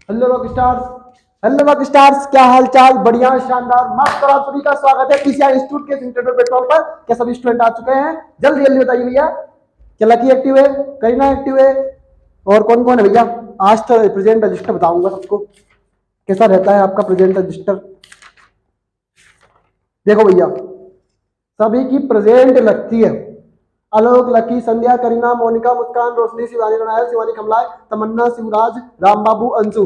Hello rock stars. Hello rock stars, क्या हाल चाल? बढ़िया, शानदार, मस्त। और आप सभी का स्वागत है पीसीआर इंस्टीट्यूट के इंटरनेट प्लेटफॉर्म पर। क्या सभी स्टूडेंट आ चुके हैं? जल्दी जल्दी बताइए भैया। क्या लकी एक्टिव है? करीना एक्टिव है? और कौन कौन है भैया? आज तो प्रेजेंट रजिस्टर बताऊंगा सबको, कैसा रहता है आपका प्रेजेंट रजिस्टर। देखो भैया, सभी की प्रेजेंट लगती है। आलोक, लकी, संध्या, करीना, मोनिका, मुस्कान, रोशनी, शिवानी, नायर, शिवानी खमलाय, तमन्ना, शिवराज, राम बाबू, अंशु।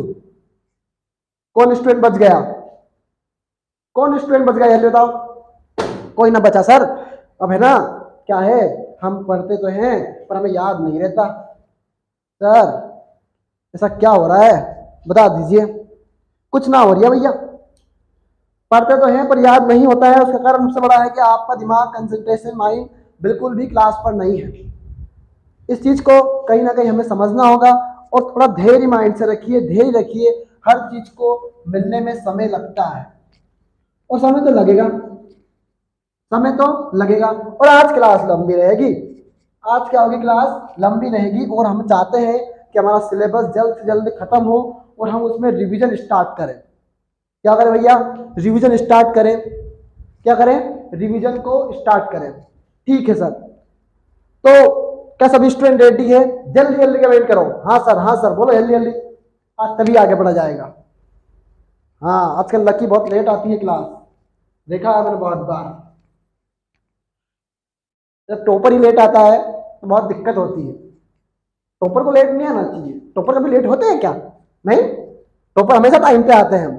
कौन स्टूडेंट बच गया? कौन स्टूडेंट बच गया ये बताओ। कोई ना बचा सर। अब है ना, क्या है, हम पढ़ते तो हैं पर हमें याद नहीं रहता। सर, ऐसा क्या हो रहा है, बता दीजिए। कुछ ना हो रही है भैया, पढ़ते तो हैं पर याद नहीं होता है। उसका कारण सबसे बड़ा है कि आपका दिमाग, कंसंट्रेशन, माइंड बिल्कुल भी क्लास पर नहीं है। इस चीज को कहीं ना कहीं हमें समझना होगा। और थोड़ा धैर्य माइंड से रखिए, धैर्य रखिए। हर चीज को मिलने में समय लगता है, और समय तो लगेगा, समय तो लगेगा। और आज क्लास लंबी रहेगी। आज क्या होगी, क्लास लंबी रहेगी। और हम चाहते हैं कि हमारा सिलेबस जल्द से जल्द खत्म हो और हम उसमें रिवीजन स्टार्ट करें। क्या करें भैया? रिवीजन स्टार्ट करें। क्या करें? रिवीजन को स्टार्ट करें। ठीक है सर। तो क्या सभी स्टूडेंट रेडी है? जल्दी जल्दी कमेंट करो। हाँ सर, हाँ सर, बोलो जल्दी जल्दी। आज तभी आगे बढ़ा जाएगा। हाँ, आजकल लकी बहुत लेट आती है क्लास, देखा है मैंने बहुत बार। जब टॉपर ही लेट आता है तो बहुत दिक्कत होती है। टॉपर को लेट नहीं आना चाहिए। टॉपर कभी लेट होते हैं क्या? नहीं, टॉपर हमेशा टाइम पे आते हैं।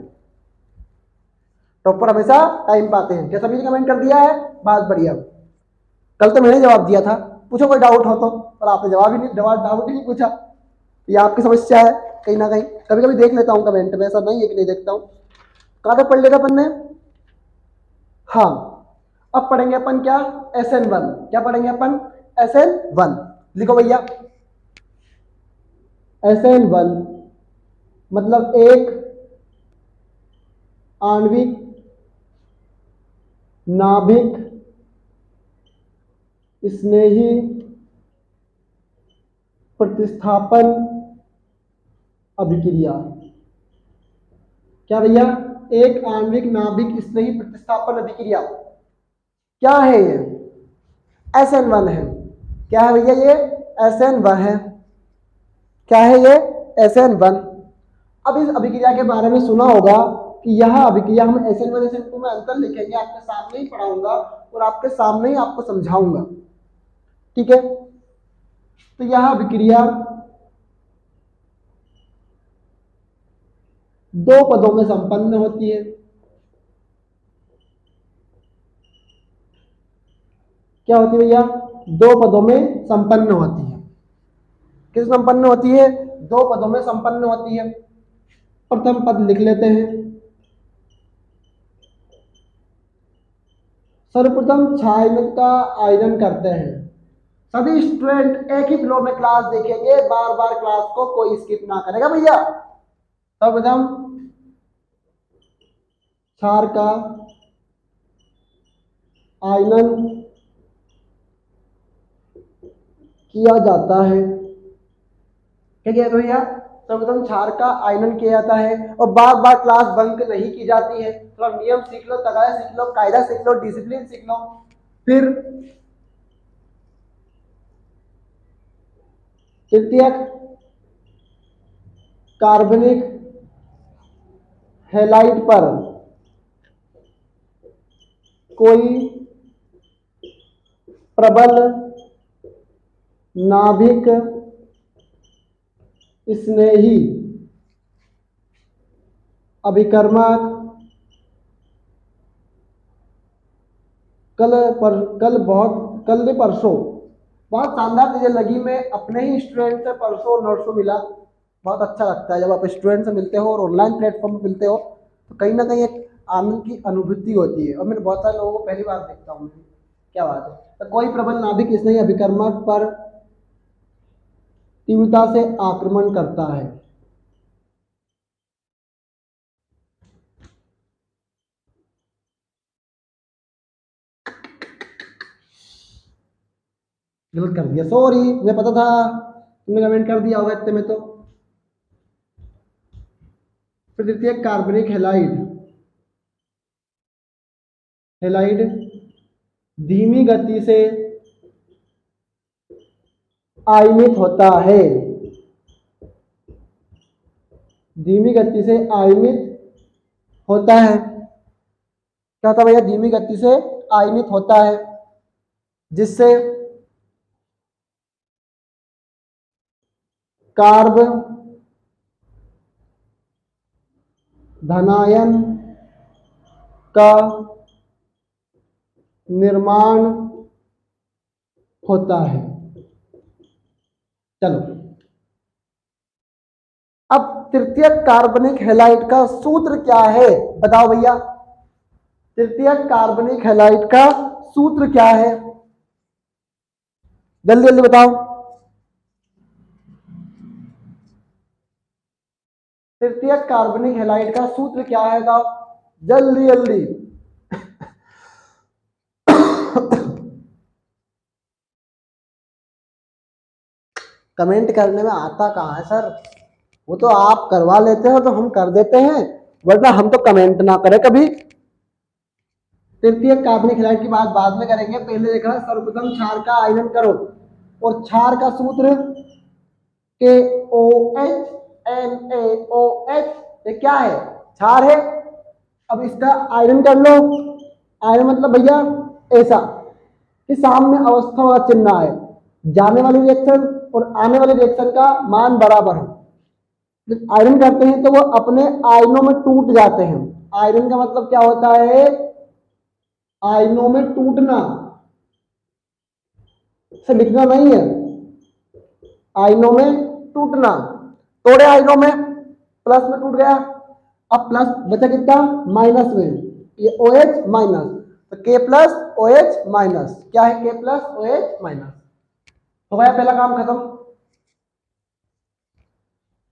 टॉपर हमेशा टाइम पे आते हैं। क्या सभी ने कमेंट कर दिया है? बात बढ़िया। कल तो मैंने जवाब दिया था, पूछो कोई डाउट हो तो। पर आपने जवाब ही नहीं, डाउट ही नहीं पूछा। ये आपकी समस्या है कहीं ना कहीं। कभी कभी देख लेता हूँ कमेंट में, ऐसा नहीं है कि नहीं देखता हूँ। कहाँ तक पढ़ लेगा अपन ने? हाँ, अब पढ़ेंगे अपन क्या? SN1। क्या पढ़ेंगे अपन? SN1। लिखो भैया, SN1 मतलब एक आणविक नाभिक स्नेही प्रतिस्थापन अभिक्रिया। क्या भैया? एक आणविक नाभिक स्नेही प्रतिस्थापन अभिक्रिया। क्या है ये? SN1 है। क्या है भैया ये? SN1 है। क्या है ये? SN1। अब इस अभिक्रिया के बारे में सुना होगा कि यह अभिक्रिया, हम SN1 SN2 में अंतर लिखेंगे, आपके सामने ही पढ़ाऊंगा और आपके सामने ही आपको समझाऊंगा। ठीक है? तो यह अभिक्रिया दो पदों में संपन्न होती है। क्या होती है भैया? दो पदों में संपन्न होती है। किस संपन्न होती है? दो पदों में संपन्न होती है। प्रथम पद लिख लेते हैं। सर्वप्रथम छायांकन का आयोजन करते हैं। सभी स्टूडेंट एक ही फ्लो में क्लास देखेंगे, बार बार क्लास को कोई स्किप ना करेगा भैया। सर्वप्रथम क्षार का आयनन किया जाता है। क्या किया भैया? सर्वप्रथम क्षार का आयनन किया जाता है और बार बार क्लास बंक नहीं की जाती है। थोड़ा नियम सीख लो, तगादा सीख लो, कायदा सीख लो, डिसिप्लिन सीख लो। फिर तृतीयक कार्बनिक हैलाइड पर कोई प्रबल नाभिक स्नेही अभिकर्मक कल परसों बहुत शानदार चीजें लगी। मैं अपने ही स्टूडेंट से परसों नरसों मिला। बहुत अच्छा लगता है जब आप स्टूडेंट से मिलते हो और ऑनलाइन प्लेटफॉर्म पर मिलते हो, तो कहीं ना कहीं एक आनंद की अनुभूति होती है। और मैंने बहुत सारे लोगों को पहली बार देखता हूँ। क्या बात है। तो कोई प्रबल नाभिक स्नेही अभिकर्मक पर तीव्रता से आक्रमण करता है। गलत कर दिया, सॉरी, मुझे पता था। तुमने कमेंट कर दिया होगा इतने में तो। फिर तृतीयक कार्बनिक हैलाइड। हैलाइड धीमी गति से आयनित होता है, धीमी गति से आयनित होता है। क्या होता है भैया? धीमी गति से आयनित होता है, जिससे कार्ब धनायन का निर्माण होता है। चलो, अब तृतीयक कार्बनिक हैलाइड का सूत्र क्या है बताओ भैया? तृतीयक कार्बनिक हैलाइड का सूत्र क्या है? जल्दी जल्दी बताओ। तृतीयक कार्बनिक हैलाइड का सूत्र क्या है बताओ जल्दी जल्दी। कमेंट करने में आता कहाँ है सर? वो तो आप करवा लेते हो तो हम कर देते हैं, वरना हम तो कमेंट ना करें कभी। तृतीयक कार्बनिक हैलाइड की बात बाद में करेंगे, पहले देखा सर्वप्रथम क्षार का आयनन करो, और क्षार का सूत्र KOH NaOH। ये क्या है? क्षार है। अब इसका आयरन कर लो। आयरन मतलब भैया ऐसा कि साम्य अवस्था वाला चिन्ह है, जाने वाली रिएक्शन और आने वाले रिएक्शन का मान बराबर है। जब आयरन करते हैं तो वो अपने आयनों में टूट जाते हैं। आयरन का मतलब क्या होता है? आयनों में टूटना, से लिखना नहीं है, आयनों में टूटना। तोड़े आयनों में, प्लस में टूट गया, अब प्लस बचा कितना? माइनस में, ये OH माइनस, तो K प्लस OH माइनस। क्या है? K plus OH minus. हो गया पहला काम खत्म,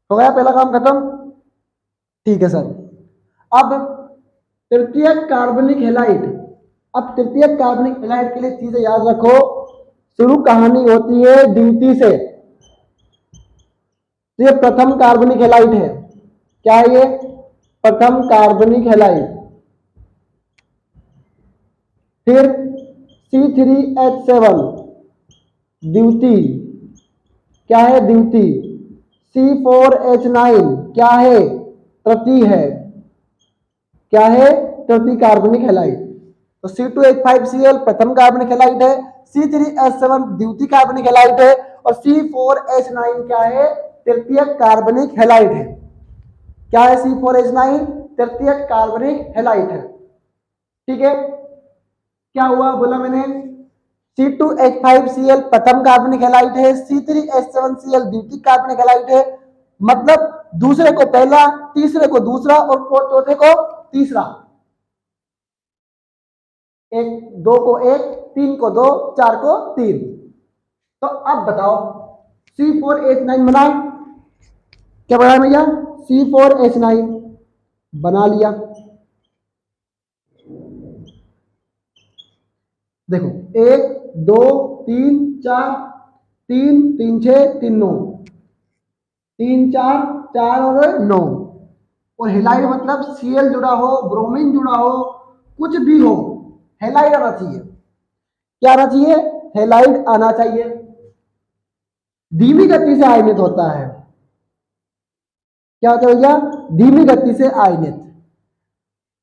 हो गया पहला काम खत्म। ठीक है सर। अब तृतीयक कार्बनिक हैलाइड, अब तृतीयक कार्बनिक हैलाइड के लिए चीजें याद रखो। शुरू कहानी होती है द्वितीय से। तो ये प्रथम कार्बनिक हैलाइड है। क्या है ये? प्रथम कार्बनिक हैलाइड। फिर C3H7 द्वितीय। क्या है? द्वितीय। C4H9 क्या है? तृतीय है। क्या है? तृतीय कार्बनिक हैलाइड। तो C2H5Cl प्रथम कार्बनिक हैलाइड है, C3H7 द्वितीय कार्बनिक हैलाइड है, और C4H9 क्या है? तृतीयक कार्बनिक हैलाइड है। क्या है? C4H9 तृतीयक कार्बनिक हैलाइड है। ठीक है, क्या हुआ बोला मैंने? C2H5Cl प्रथम कार्बनिक हैलाइड है, C3H7Cl द्वितीय कार्बनिक हैलाइड है। मतलब दूसरे को पहला, तीसरे को दूसरा और चौथे को तीसरा। एक, दो को एक, तीन को दो, चार को तीन। तो अब बताओ C4H9 बनाए, क्या बनाया भैया? C4H9 बना लिया। देखो, एक, दो, तीन, चार, तीन, तीन, छह, तीन, नौ, तीन, चार, चार और नौ। और हेलाइड मतलब Cl जुड़ा हो, ब्रोमीन जुड़ा हो, कुछ भी हो, हेलाइड आना चाहिए। क्या आना चाहिए? हेलाइड आना चाहिए। धीमी गति से आयनित होता है। क्या होता है भैया? धीमी गति से आयनित।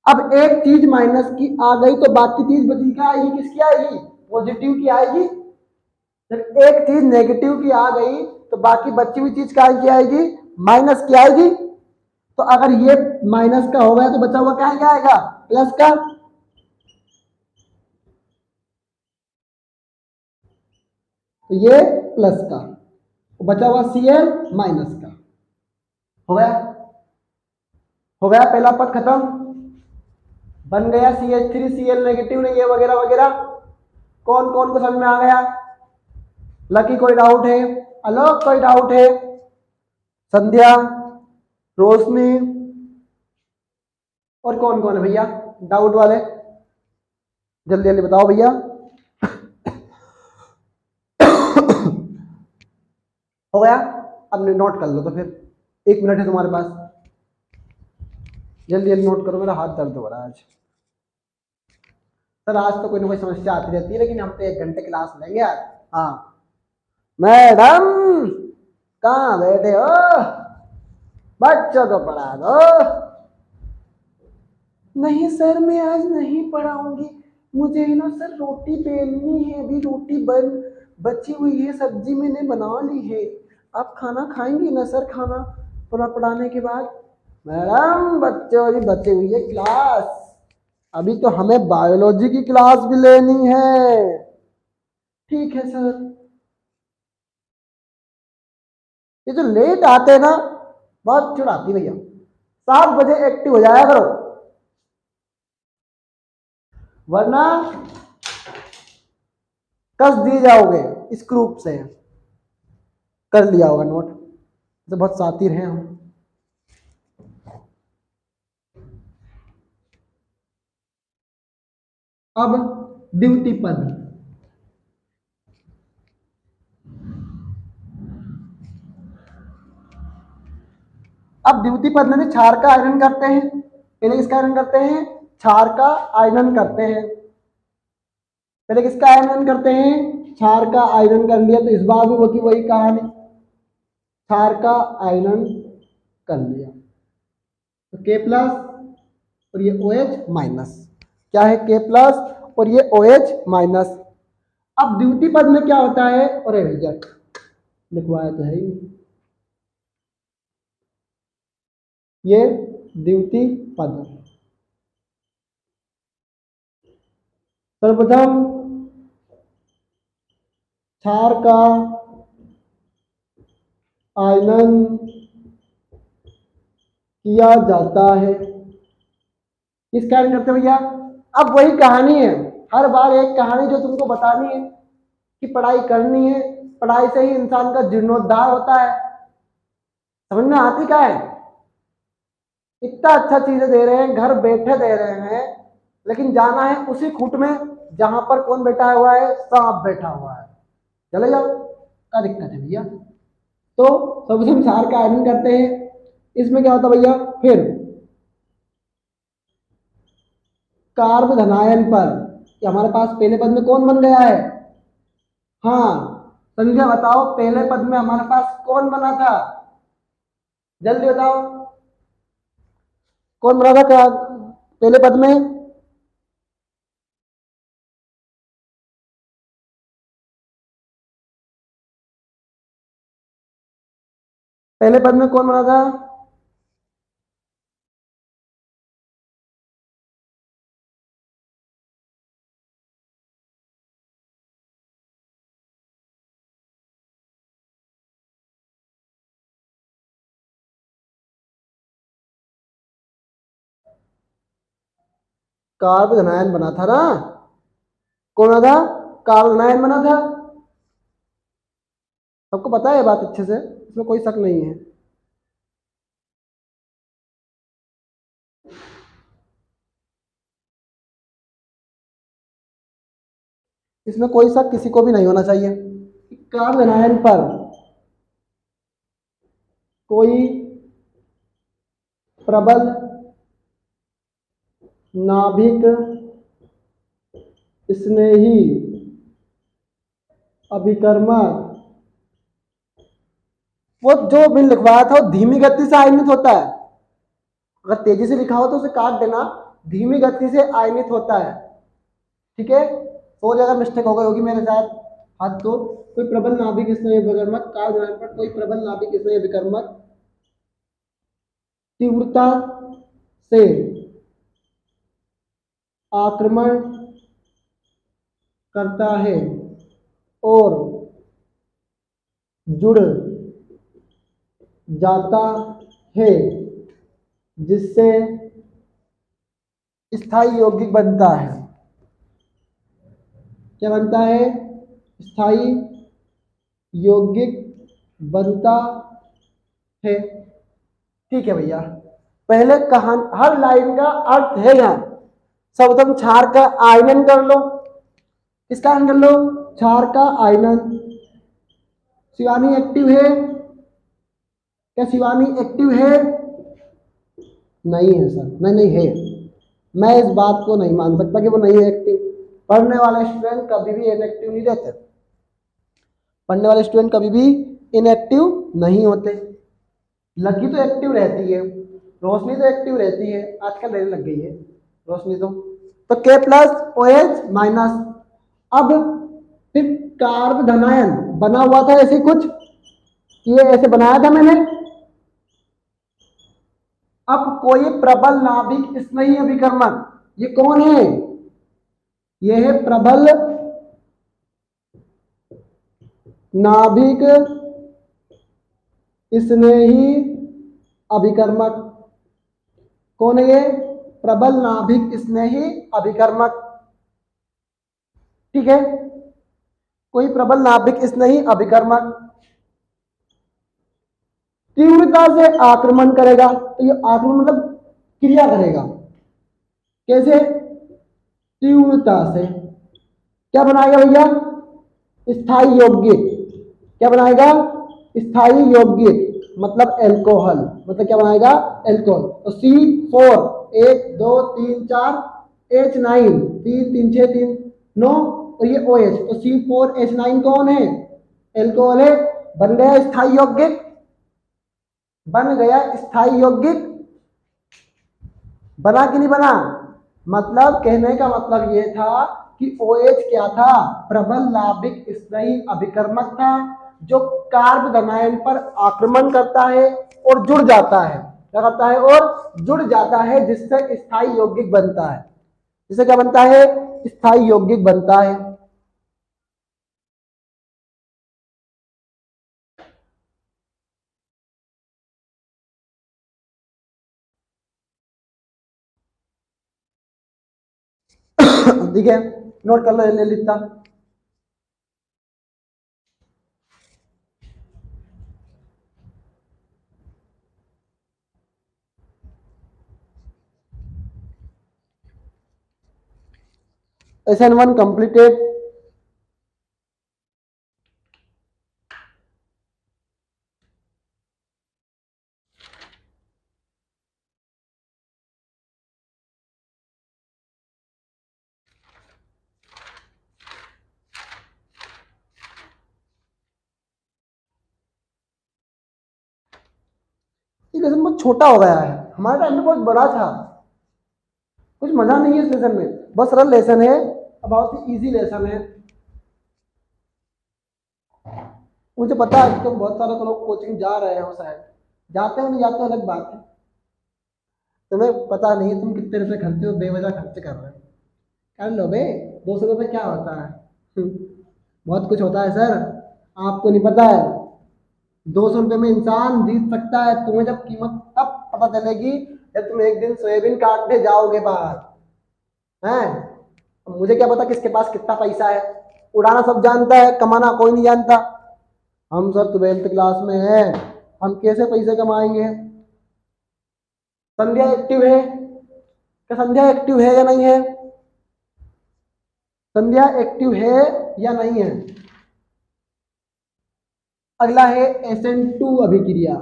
अब एक चीज माइनस की आ गई तो बाकी चीज बची क्या आएगी? किसकी आएगी? पॉजिटिव की आएगी। जब एक चीज नेगेटिव की आ गई तो बाकी बची हुई चीज क्या की आएगी? माइनस की आएगी। तो अगर ये माइनस का हो गया तो बचा हुआ क्या आएगा? प्लस का। तो ये प्लस का, बचा हुआ Cl माइनस का। हो गया? हो गया पहला पद खत्म, बन गया CH3Cl नेगेटिव नहीं है वगैरह वगैरह। कौन कौन को समझ में आ गया? लकी कोई डाउट है? आलोक कोई डाउट है? संध्या, रोशनी, और कौन कौन है भैया डाउट वाले? जल्दी जल्दी बताओ भैया। हो गया? अब नोट कर लो तो फिर, 1 मिनट है तुम्हारे पास। जल्दी जल्दी नोट करो, मेरा हाथ दर्द हो रहा है आज। सर आज तो कोई ना कोई समस्या आती रहती है, लेकिन हम तो 1 घंटे क्लास लेंगे आज। हाँ मैडम, कहाँ बैठे हो? बच्चों को पढ़ा दो। नहीं सर मैं आज नहीं पढ़ाऊंगी, मुझे ना सर रोटी बेलनी है, अभी रोटी बन बची हुई है, सब्जी मैंने बना ली है। आप खाना खाएंगी ना सर, खाना पूरा पढ़ाने के बाद? मैडम बच्चों की बची हुई है क्लास, अभी तो हमें बायोलॉजी की क्लास भी लेनी है। ठीक है सर। ये जो लेट आते हैं ना, बहुत चिढ़ाती भैया। 7 बजे एक्टिव हो जाया करो, वरना कस दिए जाओगे इस ग्रुप से। कर लिया होगा नोट, तो बहुत शातिर हैं हम। अब ड्यूटी पद। अब ड्यूटी पद में क्षार का आयरन करते हैं। पहले किसका आयरन करते हैं? क्षार का आयरन करते हैं। पहले किसका आयरन करते हैं? क्षार का आयरन कर लिया, तो इस बार भी वो की वही कहानी, क्षार का आयरन कर लिया तो के प्लस और ये OH माइनस। क्या है? के प्लस और ये OH माइनस। अब द्वितीय पद में क्या होता है? अरे भैया लिखवाया तो है ही, ये द्वितीय पद। सर्वप्रथम क्षार का आयनन किया जाता है। किस कारण करते हैं भैया? अब वही कहानी है, हर बार एक कहानी जो तुमको बतानी है कि पढ़ाई करनी है, पढ़ाई से ही इंसान का जीर्णोद्धार होता है। समझ में आती क्या है? इतना अच्छा चीजें दे रहे हैं, घर बैठे दे रहे हैं, लेकिन जाना है उसी खूट में जहां पर कौन बैठा हुआ है? सांप बैठा हुआ है। चले जाओ, क्या दिक्कत है भैया? तो सर्वप्रथम क्षार का आयरन करते हैं। इसमें क्या होता है भैया? फिर कार्ब धनायन पर, कि हमारे पास पहले पद में कौन बन गया है? हाँ संध्या बताओ, पहले पद में हमारे पास कौन बना था? जल्दी बताओ, कौन बना था क्या पहले पद में? पहले पद में कौन बना था? कार्ब धनायन बना था ना? कौन बना था? कार्ब धनायन बना था। सबको पता है बात अच्छे से, इसमें कोई शक नहीं है। इसमें कोई शक किसी को भी नहीं होना चाहिए। कार्ब धनायन पर कोई प्रबल नाभिक स्नेही अभिकर्मक, वो जो मैंने लिखवाया था वो धीमी गति से आयनित होता है। अगर तेजी से लिखा हो तो उसे काट देना, धीमी गति से आयनित होता है। ठीक है, और अगर मिस्टेक हो गई होगी मेरे साथ हाथ तो, कोई प्रबल नाभिक स्नेही अभिकर्मक, कार्ब धनायन पर कोई प्रबल नाभिक स्नेही अभिकर्मक तीव्रता से आक्रमण करता है और जुड़ जाता है, जिससे स्थायी यौगिक बनता है। क्या बनता है? स्थायी यौगिक बनता है। ठीक है भैया, पहले कहानी हर लाइन का अर्थ है यहाँ। सर्वप्रथम क्षार का आयनन कर लो। किसका आयनन कर लो? क्षार का आयनन। शिवानी एक्टिव है क्या? शिवानी एक्टिव है? नहीं है सर, नहीं नहीं है, मैं इस बात को नहीं मान सकता कि वो नहीं है एक्टिव। पढ़ने वाले स्टूडेंट कभी भी इनएक्टिव नहीं रहते, पढ़ने वाले स्टूडेंट कभी भी इनएक्टिव नहीं होते। लकी तो एक्टिव रहती है, रोशनी तो एक्टिव रहती है, आजकल रहने लग गई है रोशनी तो के प्लस ओ एच माइनस। अब फिर कार्ब धनायन बना हुआ था ऐसे कुछ, ये ऐसे बनाया था मैंने। अब कोई प्रबल नाभिक स्नेही अभिकर्मक, ये कौन है? ये है प्रबल नाभिक स्नेही अभिकर्मक। कौन है ये? प्रबल नाभिक स्नेही अभिकर्मक। ठीक है, कोई प्रबल नाभिक स्नेही अभिकर्मक तीव्रता से आक्रमण करेगा, तो ये आक्रमण मतलब क्रिया करेगा। कैसे? तीव्रता से। क्या बनाएगा भैया? स्थायी यौगिक। क्या बनाएगा? स्थायी यौगिक मतलब एल्कोहल, मतलब क्या बनाएगा? एल्कोहल। तो C4 1 2 3 4 H9 3 3 6 3 9, तो ये OH, तो C4H9 कौन है? एल्कोहल है। बन गया स्थायी यौगिक, बन गया स्थायी यौगिक। बना कि नहीं बना? मतलब कहने का मतलब ये था कि OH क्या था? प्रबल नाभिक स्नेही अभिकर्मक था, जो कार्ब धनायन पर आक्रमण करता है और जुड़ जाता है। क्या करता है? और जुड़ जाता है, जिससे स्थायी यौगिक बनता है। जिससे क्या बनता है? स्थायी यौगिक बनता है। ठीक है, नोट कर लो, ले लिखता। SN1 completed। ये लेसन बहुत छोटा हो गया है, हमारे टाइम में बहुत बड़ा था। कुछ मजा नहीं है इस लेसन में, बस सरल लेसन है, बहुत ही इजी लेसन है। मुझे पता है कि बहुत सारे लोग कोचिंग जा रहे हो, शायद जाते हो नहीं जाते हो अलग बात है। तुम्हें पता नहीं तुम कितने रुपए खर्चे हो, बेवजह खर्च कर रहे हो। कर लो बे, 200 रुपये क्या होता है? बहुत कुछ होता है सर, आपको नहीं पता है। 200 रुपये में इंसान जीत सकता है। तुम्हें जब कीमत तब पता चलेगी जब तुम एक दिन सोयाबीन काटने जाओगे बाहर, हैं? मुझे क्या पता किसके पास कितना पैसा है? उड़ाना सब जानता है, कमाना कोई नहीं जानता। हम सर 12th क्लास में हैं, हम कैसे पैसे कमाएंगे? संध्या एक्टिव है क्या? संध्या एक्टिव है या नहीं है? संध्या एक्टिव है या नहीं है? अगला है SN2 अभिक्रिया।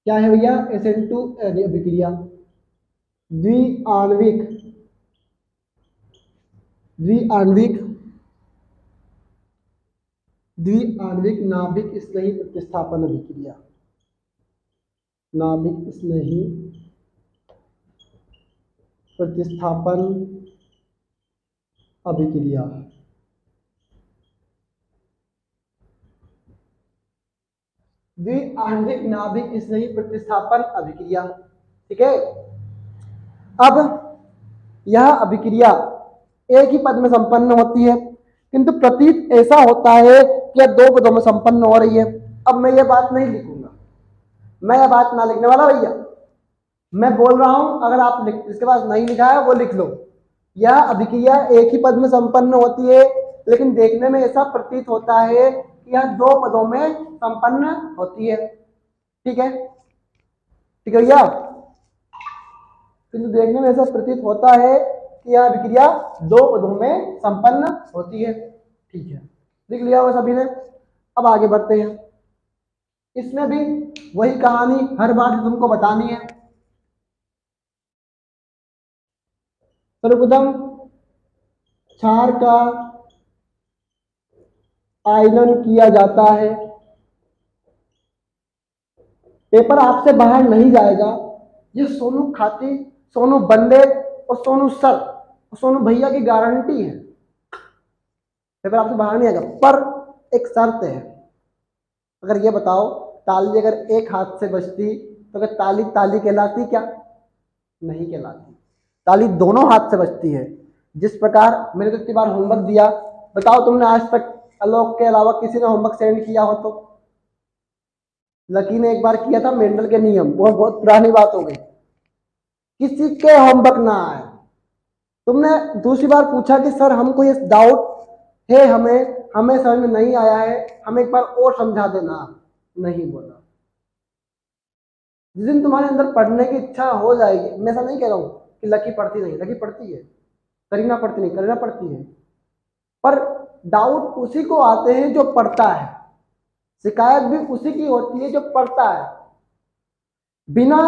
क्या है भैया? SN2 अभिक्रिया द्विआण्विक द्विआण्विक द्विआण्विक नाभिक स्नेही प्रतिस्थापन अभिक्रिया। नाभिक स्नेही प्रतिस्थापन अभिक्रिया। द्विआण्विक नाभिक स्नेही प्रतिस्थापन अभिक्रिया। ठीक है, अब यह अभिक्रिया एक ही पद में संपन्न होती है, किंतु प्रतीत ऐसा होता है कि यह दो पदों में संपन्न हो रही है। अब मैं ये बात नहीं लिखूंगा, मैं यह बात ना लिखने वाला भैया, मैं बोल रहा हूं, अगर आप जिसके पास नहीं लिखा है वो लिख लो। यह अभिक्रिया एक ही पद में संपन्न होती है, लेकिन देखने में ऐसा प्रतीत होता है कि यह दो पदों में संपन्न होती है। ठीक है, ठीक है भैया, किंतु देखने में ऐसा प्रतीत होता है कि यह अभिक्रिया दो पदों में संपन्न होती है। ठीक है, लिख लिया होगा सभी ने। अब आगे बढ़ते हैं। इसमें भी वही कहानी हर बार तुमको बतानी है। सर्वप्रथम क्षार का आयनन किया जाता है। पेपर आपसे बाहर नहीं जाएगा, ये सोनू खाती, सोनू बंदे और सोनू सर और सोनू भैया की गारंटी है, पेपर आपसे बाहर नहीं आएगा। पर एक शर्त है, अगर ये बताओ ताली अगर एक हाथ से बजती तो अगर ताली ताली कहलाती क्या? नहीं कहलाती। ताली दोनों हाथ से बजती है। जिस प्रकार मैंने तो इतनी बार होमवर्क दिया, बताओ तुमने आज तक आलोक के अलावा किसी ने होमवर्क सेंड किया हो तो? लकी ने एक बार किया था, मेंडल के नियम, वो बहुत पुरानी बात हो गई। किसी के होमवर्क ना आए। तुमने दूसरी बार पूछा कि सर हमको ये डाउट है, हमें हमें समझ में नहीं आया है, हमें एक बार और समझा देना। नहीं बोला। जिस दिन तुम्हारे अंदर पढ़ने की इच्छा हो जाएगी, मैं ऐसा नहीं कह रहा हूँ कि लकी पढ़ती नहीं, लकी पढ़ती है, करीना पढ़ती नहीं, करीना पढ़ती है, पर डाउट उसी को आते हैं जो पढ़ता है, शिकायत भी उसी की होती है जो पढ़ता है। बिना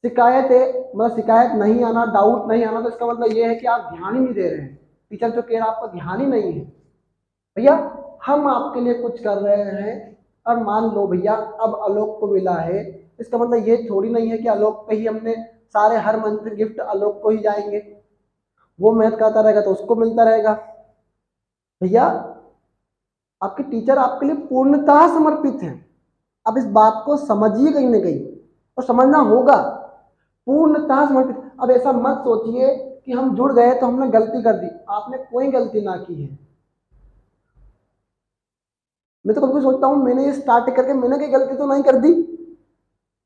शिकायत मतलब शिकायत नहीं आना, डाउट नहीं आना, तो इसका मतलब ये है कि आप ध्यान ही नहीं दे रहे हैं। टीचर जो कह रहा है आपका ध्यान ही नहीं है। भैया हम आपके लिए कुछ कर रहे हैं और मान लो भैया अब आलोक को मिला है, इसका मतलब ये थोड़ी नहीं है कि आलोक पे ही हमने सारे हर मंथ गिफ्ट आलोक को ही जाएंगे। वो मेहनत करता रहेगा तो उसको मिलता रहेगा। भैया आपके टीचर आपके लिए पूर्णतः समर्पित हैं। अब इस बात को समझिए कहीं ना कहीं, और समझना होगा। पूर्णतः समर्पित। अब ऐसा मत सोचिए कि हम जुड़ गए तो हमने गलती कर दी, आपने कोई गलती ना की है। मैं तो कभी सोचता हूँ मैंने ये स्टार्ट करके मैंने कोई गलती तो नहीं कर दी,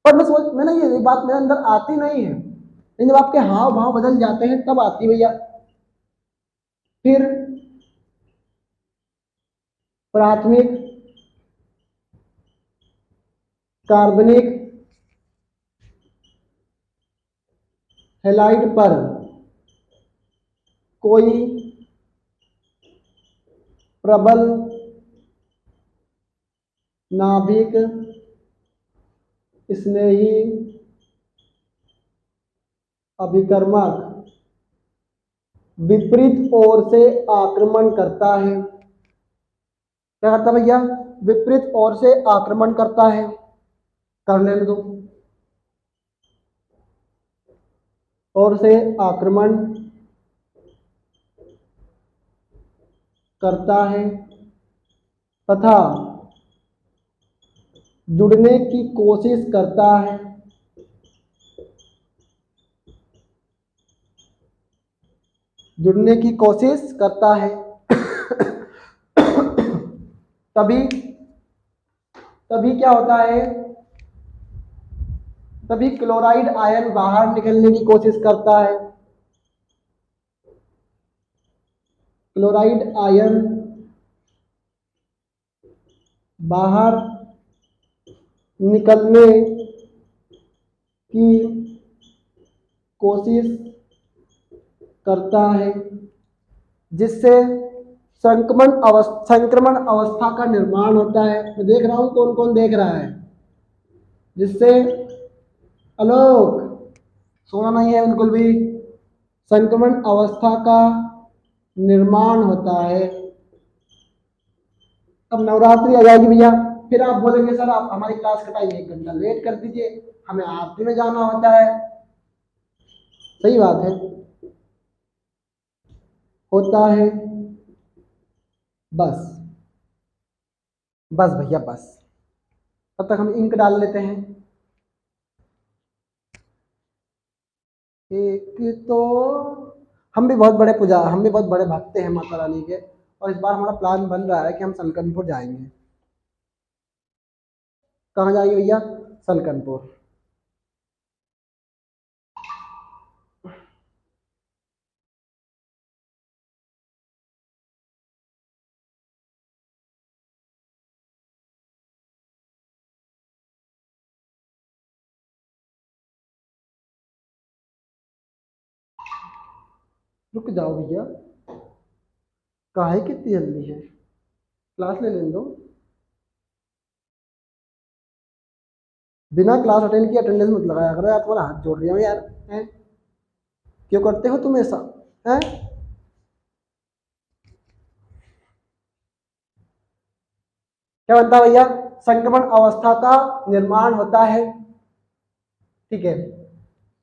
पर मैंने ये बात मेरे अंदर आती नहीं है, लेकिन जब आपके हाव भाव बदल जाते हैं तब आती भैया। फिर प्राथमिक कार्बनिक हैलाइड पर कोई प्रबल नाभिक स्नेही अभिकर्मक विपरीत ओर से आक्रमण करता है। क्या करता है भैया? विपरीत ओर से आक्रमण करता है। कर लेने दो। ओर से आक्रमण करता है तथा जुड़ने की कोशिश करता है। जुड़ने की कोशिश करता है। तभी तभी क्या होता है? तभी क्लोराइड आयन बाहर निकलने की कोशिश करता है। क्लोराइड आयन बाहर निकलने की कोशिश करता है, जिससे संक्रमण अवस्था का निर्माण होता है। मैं देख रहा हूं कौन कौन देख रहा है। जिससे आलोक सोना नहीं है बिल्कुल भी, संक्रमण अवस्था का निर्माण होता है। अब नवरात्रि आ जाएगी भैया, फिर आप बोलेंगे सर आप हमारी क्लास का टाइम 1 घंटा लेट कर दीजिए, हमें आरती में जाना होता है। सही बात है, होता है। बस बस भैया बस, तब तक हम इंक डाल लेते हैं। एक तो हम भी बहुत बड़े भक्त हैं माता रानी के, और इस बार हमारा प्लान बन रहा है कि हम सलकनपुर जाएंगे। कहाँ जाएंगे भैया? सलकनपुर। रुक जाओ भैया, काहे कितनी जल्दी है, क्लास ले लेने दो। बिना क्लास अटेंड की अटेंडेंस मत लगाया करो यार, तुम्हारा हाथ जोड़ रही हूँ यार, हैं? क्यों करते हो तुम ऐसा, हैं? क्या बनता है भैया? संक्रमण अवस्था का निर्माण होता है, ठीक है।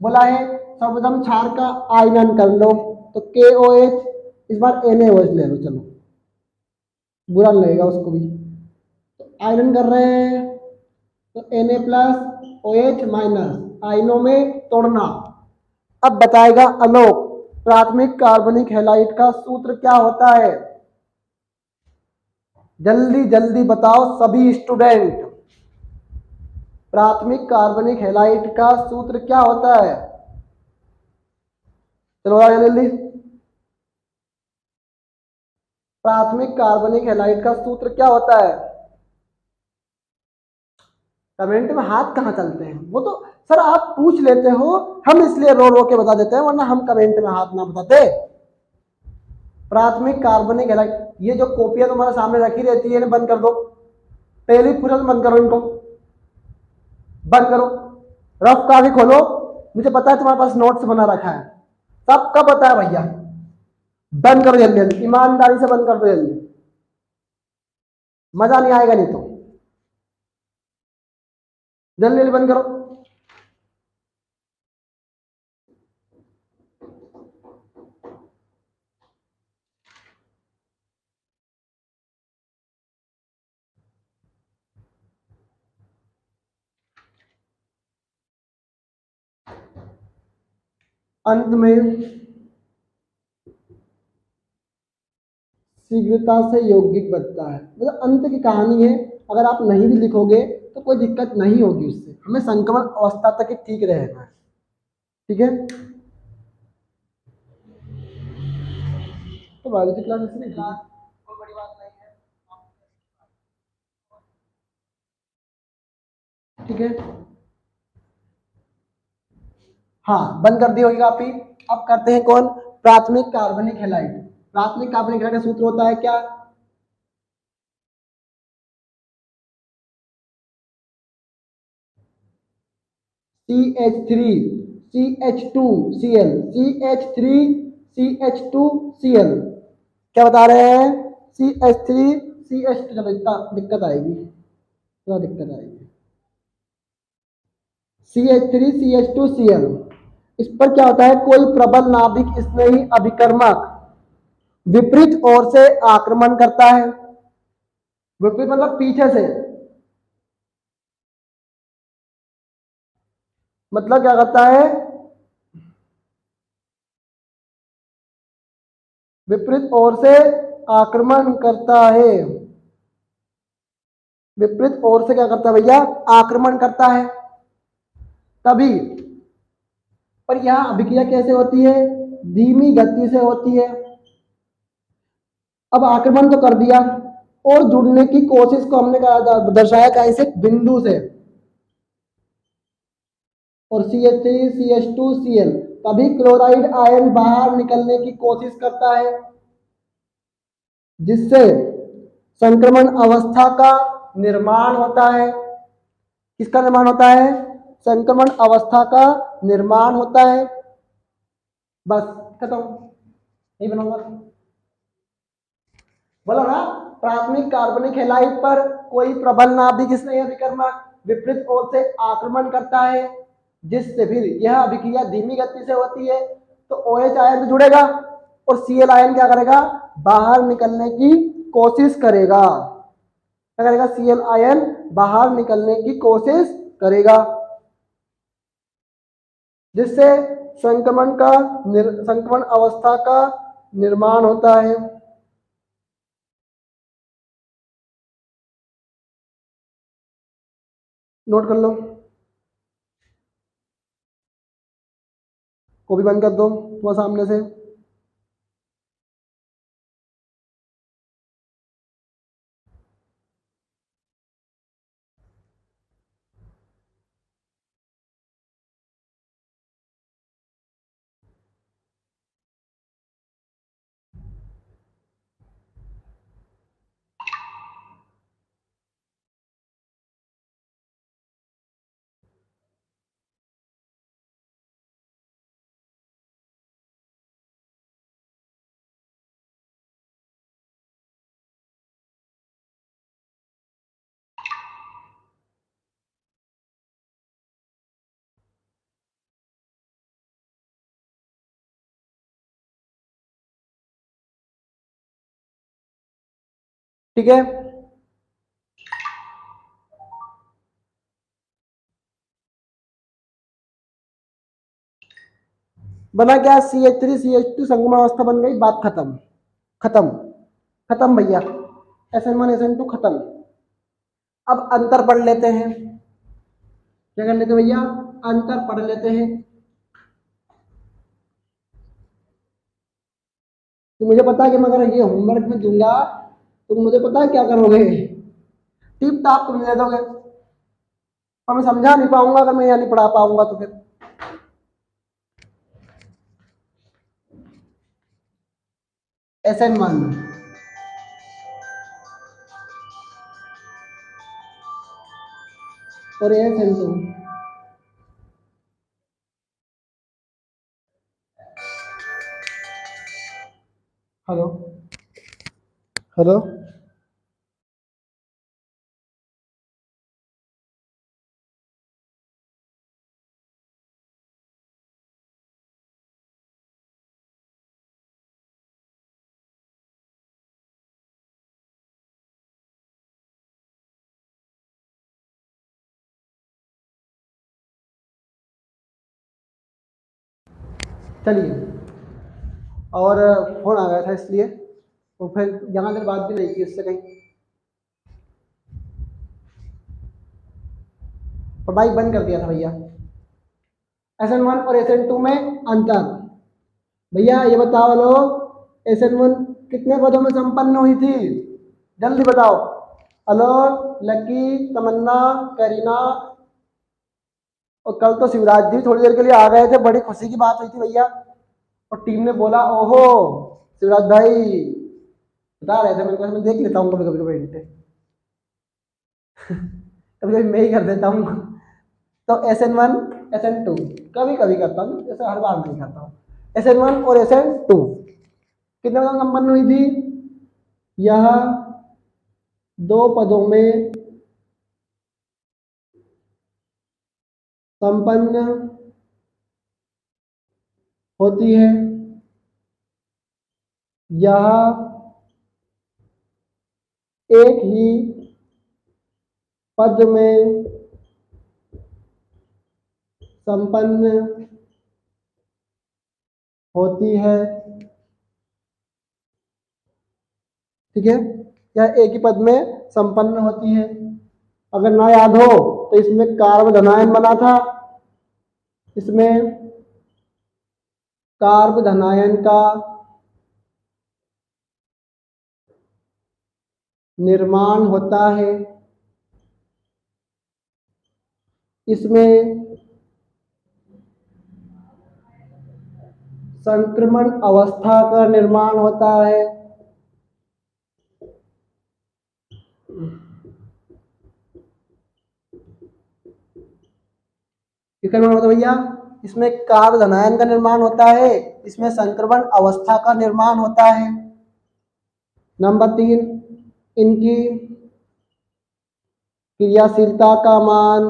बोला है सर्वप्रथम क्षार का आयनन कर लो, तो KOH, इस बार NaOH ले लो, चलो बुरा नहीं लगेगा उसको भी। तो आयरन कर रहे हैं तो Na+OH- आयनों में तोड़ना। अब बताएगा आलोक, प्राथमिक कार्बनिक हैलाइड का सूत्र क्या होता है? जल्दी जल्दी बताओ सभी स्टूडेंट, प्राथमिक कार्बनिक हैलाइड का सूत्र क्या होता है? चलो बताओ जल्दी। प्राथमिक कार्बनिक हैलाइड का सूत्र क्या होता है? कमेंट में हाथ कहाँ चलते हैं? वो तो सर आप पूछ लेते हो, हम इसलिए रो रो के बता देते हैं, वरना हम कमेंट में हाथ ना बताते। प्राथमिक कार्बनिक हैलाइड, ये जो कॉपियां तुम्हारे सामने रखी रहती है इन्हें बंद कर दो, पहली फुरल बंद करो, इनको बंद करो, रफ कॉपी खोलो। मुझे पता है तुम्हारे पास नोट्स बना रखा है, सबका पता है भैया। बंद करो जल्दी जल्दी, ईमानदारी से बंद कर दो जल्दी, मजा नहीं आएगा नहीं तो। जल्दी जल्दी बंद करो। अंत में शीघ्रता से यौगिक बनता है, मतलब अंत की कहानी है। अगर आप नहीं भी लिखोगे तो कोई दिक्कत नहीं होगी उससे, हमें संक्रमण अवस्था तक ही ठीक रहना है, ठीक है। तो बायोलॉजी क्लास ऐसे नहीं थी? ठीक है, हाँ बंद कर दी होगी कापी। अब करते हैं कौन? प्राथमिक कार्बनिक हैलाइड। प्राथमिक कार्बनिक हैलाइड का सूत्र होता है क्या? CH3CH2Cl, CH3CH2Cl। क्या बता रहे हैं? CH3CH2, चलो इतना दिक्कत आएगी, थोड़ा दिक्कत आएगी। CH3CH2Cl, इस पर क्या होता है? कोई प्रबल नाभिक स्नेही अभिकर्मक विपरीत ओर से आक्रमण करता है। विपरीत मतलब पीछे से, मतलब क्या करता है? विपरीत ओर से आक्रमण करता है। विपरीत ओर से क्या करता है भैया? आक्रमण करता है। तभी, पर यह अभिक्रिया कैसे होती है? धीमी गति से होती है। अब आक्रमण तो कर दिया, और जुड़ने की कोशिश को हमने दर्शाया कैसे? बिंदु से। और CH3CH2Cl, तभी क्लोराइड आयन बाहर निकलने की कोशिश करता है, जिससे संक्रमण अवस्था का निर्माण होता है। किसका निर्माण होता है? संक्रमण अवस्था का निर्माण होता है। बस खत्म, नहीं बनाऊंगा। बोला ना, प्राथमिक कार्बनिक हैलाइड पर कोई प्रबल नाभिक स्नेही अभिकर्मक विपरीत ओर से आक्रमण करता है, जिससे फिर यह अभिक्रिया धीमी गति से होती है। तो OH आयन जुड़ेगा और Cl आयन क्या करेगा? बाहर निकलने की कोशिश करेगा। क्या करेगा? Cl आयन बाहर निकलने की कोशिश करेगा, जिससे संक्रमण अवस्था का निर्माण होता है। नोट कर लो, को भी बंद कर दो वो सामने से। ठीक है। बना क्या, CH3 CH2 संगम अवस्था बन गई, बात खत्म। खत्म खत्म भैया, SN1 SN2 खत्म। अब अंतर पढ़ लेते हैं। क्या कर लेते हैं भैया, अंतर पढ़ लेते हैं। तो मुझे पता है कि मैं अगर ये होमवर्क में दूंगा तो मुझे पता है क्या करोगे, टिप टाप तुम दे दोगे, और मैं समझा नहीं पाऊंगा अगर मैं यहाँ नहीं पढ़ा पाऊंगा तो फिर। SN1 और SN2। हेलो हेलो, चलिए। और फोन आ गया था इसलिए, तो फिर यहाँ से बात भी नहीं की उससे कहीं, पढ़ाई बंद कर दिया था भैया। SN1 और SN2 में अंतर। भैया ये बताओ लोग, SN1 कितने पदों में संपन्न हुई थी, जल्दी बताओ। अलोक, लकी, तमन्ना, करीना, और कल तो शिवराज जी थोड़ी देर के लिए आ गए थे, बड़ी खुशी की बात हुई थी भैया। और टीम ने बोला ओहो शिवराज भाई, बता रहे थे मेरे को, मैं देख लेता हूँ कभी कभी कभी घंटे, कभी कभी मैं ही कर देता हूँ। तो SN1 SN2 कभी कभी करता हूँ, जैसे हर बार नहीं करता हूँ। SN1 और SN2 कितने पदों में संपन्न हुई थी, यह 2 पदों में संपन्न होती है। यह एक ही पद में संपन्न होती है। ठीक है, यह एक ही पद में संपन्न होती है। अगर ना याद हो तो इसमें कार्ब धनायन बना था, इसमें कार्ब धनायन का निर्माण होता है। इसमें संक्रमण अवस्था का निर्माण होता है। इसका निर्माण होता है भैया, इसमें कार्ब धनायन का निर्माण होता है, इसमें संक्रमण अवस्था का निर्माण होता है। नंबर 3, इनकी क्रियाशीलता का मान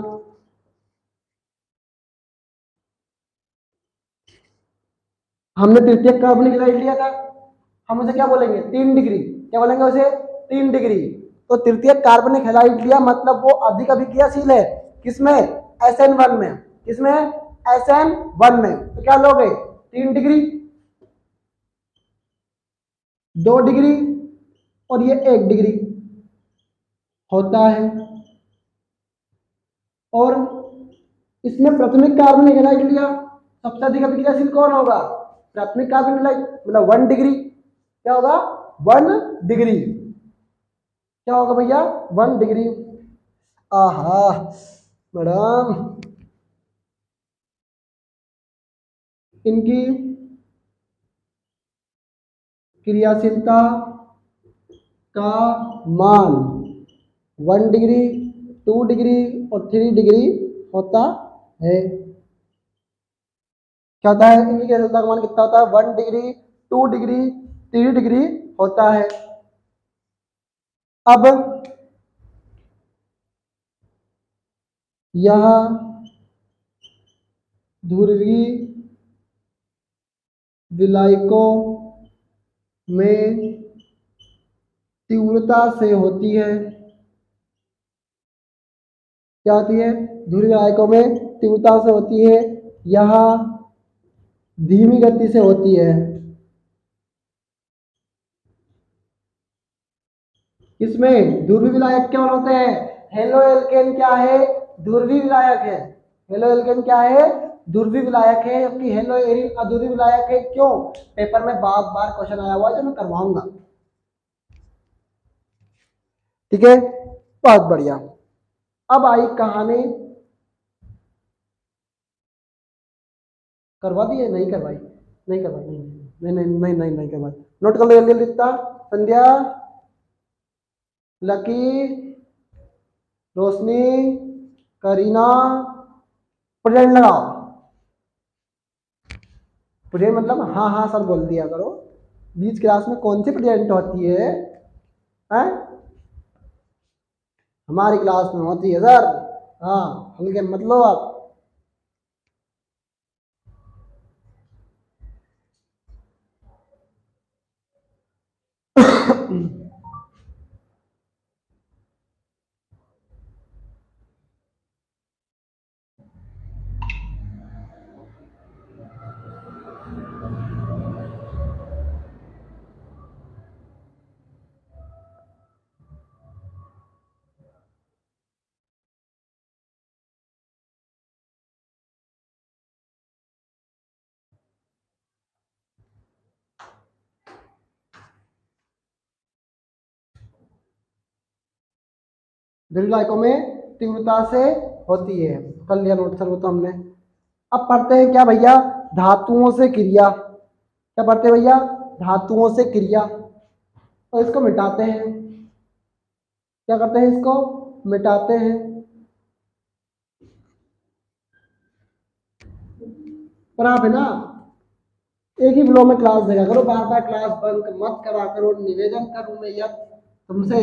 हमने तृतीय कार्बनिक एसिड लिया था, हम उसे क्या बोलेंगे, 3 डिग्री। क्या बोलेंगे उसे, 3 डिग्री। तो तृतीय कार्बनिक हैलाइड लिया मतलब वो अधिक अभिक्रियाशील है, किसमें, SN1 में। किसमें, SN1 में। तो क्या लोगे, 3 डिग्री, 2 डिग्री, और ये 1 डिग्री होता है। और इसमें प्राथमिक कार्बनिक हैलाइड लिया, सबसे अधिक अभिक्रियाशील कौन होगा, प्राथमिक कार्बनिक हैलाइड, मतलब 1 डिग्री। क्या होगा, 1 डिग्री। क्या होगा भैया, 1 डिग्री। आहा मैडम, इनकी क्रियाशीलता का मान 1 डिग्री, 2 डिग्री और 3 डिग्री होता है। क्या होता है, इनकी क्रियाशीलता का मान कितना होता है, 1 डिग्री, 2 डिग्री, 3 डिग्री होता है। अब यह ध्रुवीय विलायकों में तीव्रता से होती है। क्या होती है? ध्रुवीय विलायकों में तीव्रता से होती है। यह धीमी गति से होती है। इसमें ध्रुवीय विलायक क्या होते हैं? हेलो एल्केन क्या है? ध्रुवीय विलायक है। हेलो एल्केन क्या है? ध्रुवीय विलायक है, जबकि हेलो एरिन अध्रुवीय विलायक है। क्यों? पेपर में बार बार क्वेश्चन आया हुआ है जो मैं करवाऊंगा। ठीक है, बहुत बढ़िया। अब आई कहानी, करवा दी है? नहीं करवाई, नहीं करवाई, नहीं नहीं नहीं नहीं नहीं करवाई। नोट कर लो जल्दी जल्दी। संध्या, लकी, रोशनी, करीना, प्रेजेंट लगाओ। प्रेजेंट मतलब हाँ हाँ सर बोल दिया करो। बीच क्लास में कौन सी प्रेजेंट होती है? हैं? हमारी क्लास में होती है सर। हाँ, हल्के मत लो आप। ध्रुवीय विलायकों में तीव्रता से होती है। कर लिया नोट सर, वो तो हमने। अब पढ़ते हैं क्या भैया? धातुओं से क्रिया। क्या पढ़ते हैं भैया? धातुओं से क्रिया। और इसको मिटाते हैं। क्या करते हैं? इसको मिटाते हैं। पर आप है ना, एक ही फ्लो में क्लास देखा करो, बार बार क्लास बंक मत करा करो। निवेदन करूं मैं यह तुमसे,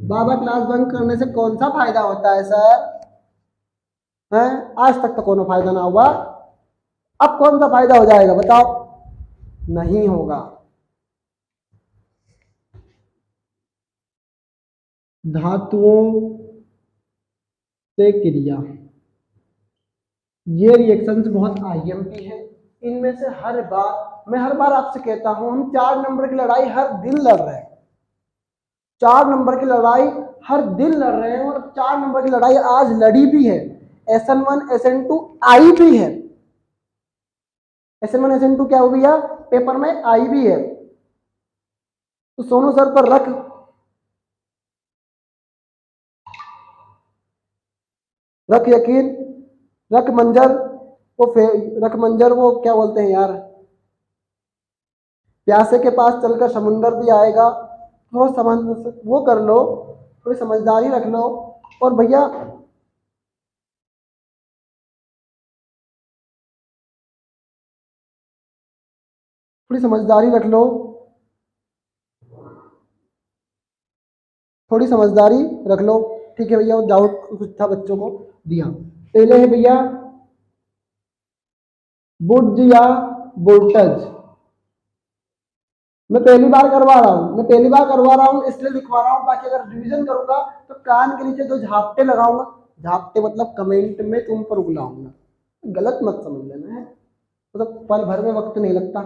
बार बार क्लास बंक करने से कौन सा फायदा होता है सर? है? आज तक तो कोनो फायदा ना हुआ, अब कौन सा फायदा हो जाएगा बताओ? नहीं होगा। धातुओं से क्रिया, ये रिएक्शंस बहुत आईएमपी है। इनमें से हर बार, मैं हर बार आपसे कहता हूं, हम 4 नंबर की लड़ाई हर दिन लड़ रहे हैं। 4 नंबर की लड़ाई हर दिन लड़ रहे हैं, और 4 नंबर की लड़ाई आज लड़ी भी है। SN1 SN2 आई भी है। SN1 SN2 क्या हो भैया? पेपर में आई भी है। तो सोनू सर पर रख यकीन, रख मंजर, रख मंजर, वो क्या बोलते हैं यार, प्यासे के पास चलकर समुंदर भी आएगा। थोड़ा समझ वो कर लो, थोड़ी समझदारी रख लो। और भैया थोड़ी समझदारी रख लो, थोड़ी समझदारी रख लो। ठीक है भैया, वो डाउट कुछ था बच्चों को दिया। पहले है भैया बुर्ज या वोल्टेज। मैं पहली बार करवा रहा हूँ, मैं पहली बार करवा रहा हूँ इसलिए लिखवा रहा हूँ, ताकि अगर रिवीजन करूंगा तो कान के नीचे 2 झापटे लगाऊंगा। झापटे मतलब कमेंट में तुम पर उगलाऊंगा, गलत मत समझ लेना है। मतलब पल भर में वक्त नहीं लगता।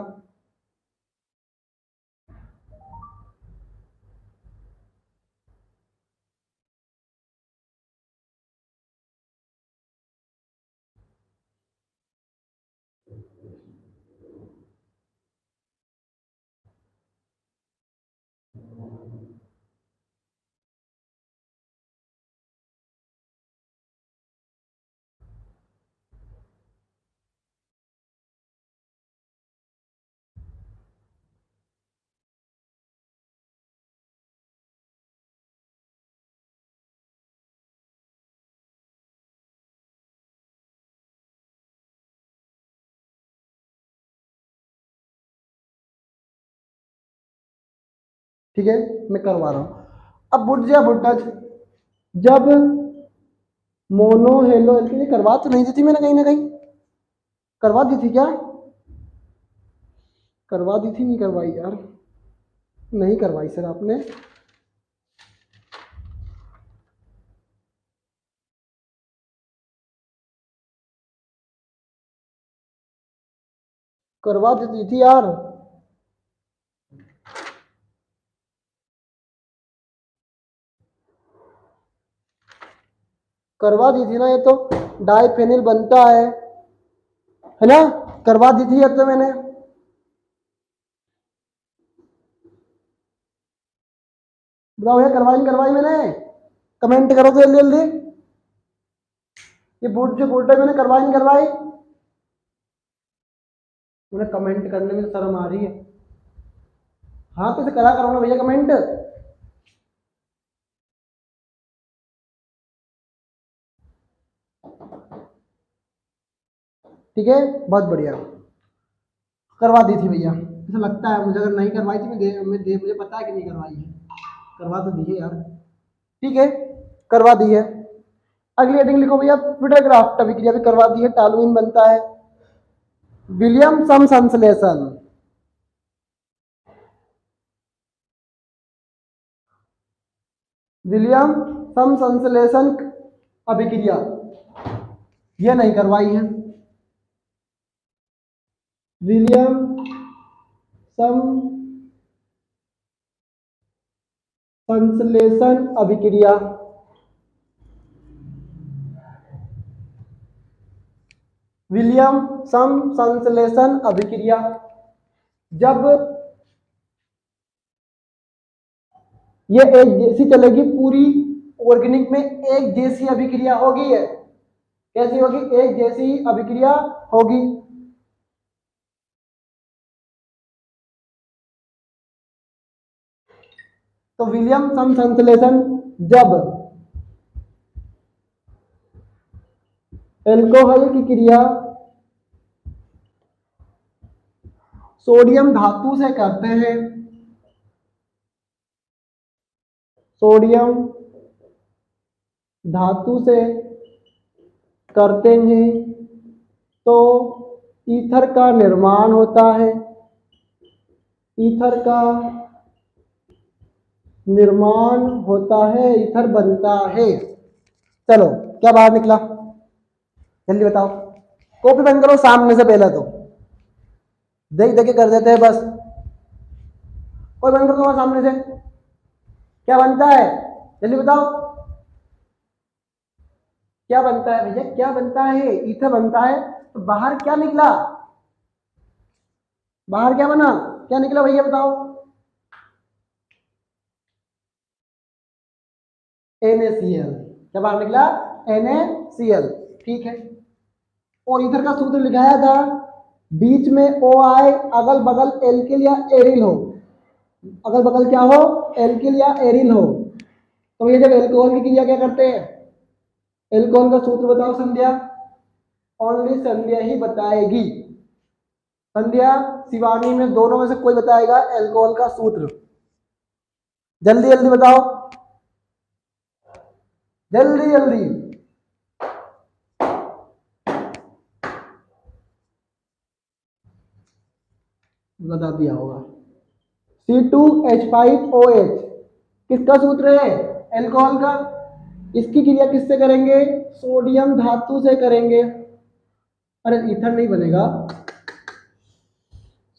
ठीक है, मैं करवा रहा हूँ। अब बुर्ज या वोल्टेज, जब मोनो हेलो के लिए करवा तो नहीं दी थी मैंने, कहीं ना कहीं करवा दी थी क्या? करवा दी थी, नहीं करवाई यार? नहीं करवाई सर आपने। करवा देती थी यार। करवा दी थी ना, ये तो डाइफेनिल बनता है ना, करवा दी थी ये तो मैंने। बताओ भैया करवाई नहीं करवाई मैंने, कमेंट करो तो जल्दी जल्दी। ये बूट जो बूट है मैंने करवाई नहीं करवाई, मुझे कमेंट करने में शर्म आ रही है। हाँ तो इसे करा करो ना भैया कमेंट। ठीक है, बहुत बढ़िया, करवा दी थी भैया, ऐसा लगता है मुझे। अगर नहीं करवाई थी मुझे पता है कि नहीं करवाई है, करवा तो दी है यार। ठीक है, करवा दी है। अगली हेडिंग लिखो भैया, फिटोग्राफ अभिक्रिया भी करवा दी है, टालुइन बनता है। विलियम सम संश्लेषण, विलियम सम संश्लेषण अभिक्रिया ये नहीं करवाई है। विलियम सम संश्लेषण अभिक्रिया विलियम सम संश्लेषण अभिक्रिया जब ये एक जैसी चलेगी, पूरी ऑर्गेनिक में एक जैसी अभिक्रिया होगी। है कैसी होगी? एक जैसी अभिक्रिया होगी। तो विलियम सम संश्लेषण जब एल्कोहल की क्रिया सोडियम धातु से करते हैं, सोडियम धातु से करते हैं तो ईथर का निर्माण होता है, ईथर का निर्माण होता है, ईथर बनता है। चलो क्या बाहर निकला जल्दी बताओ, कॉपी बंद करो सामने से, पहले तो देख देख के कर देते हैं बस। कोई बंद करो तुम्हारे सामने से, क्या बनता है जल्दी बताओ, क्या बनता है भैया, क्या बनता है? ईथर बनता है। तो बाहर क्या निकला, बाहर क्या बना, क्या निकला भैया बताओ? NaCl, क्या बाहर निकला? NaCl। ठीक है, और इधर का सूत्र लिखाया था, बीच में O आए, अगल बगल एल्किल या एरिल हो, अगल बगल क्या हो? एल्किल या एरिल हो। तो ये जब एल्कोहल की क्रिया क्या करते हैं, एल्कोहल का सूत्र बताओ संध्या, ओनली संध्या ही बताएगी। संध्या शिवानी में दोनों में से कोई बताएगा एल्कोहल का सूत्र, जल्दी जल्दी बताओ, जल्दी जल्दी। बता दिया होगा, C2H5OH किसका सूत्र है? एल्कोहल का। इसकी क्रिया किससे करेंगे? सोडियम धातु से करेंगे। अरे ईथर नहीं बनेगा,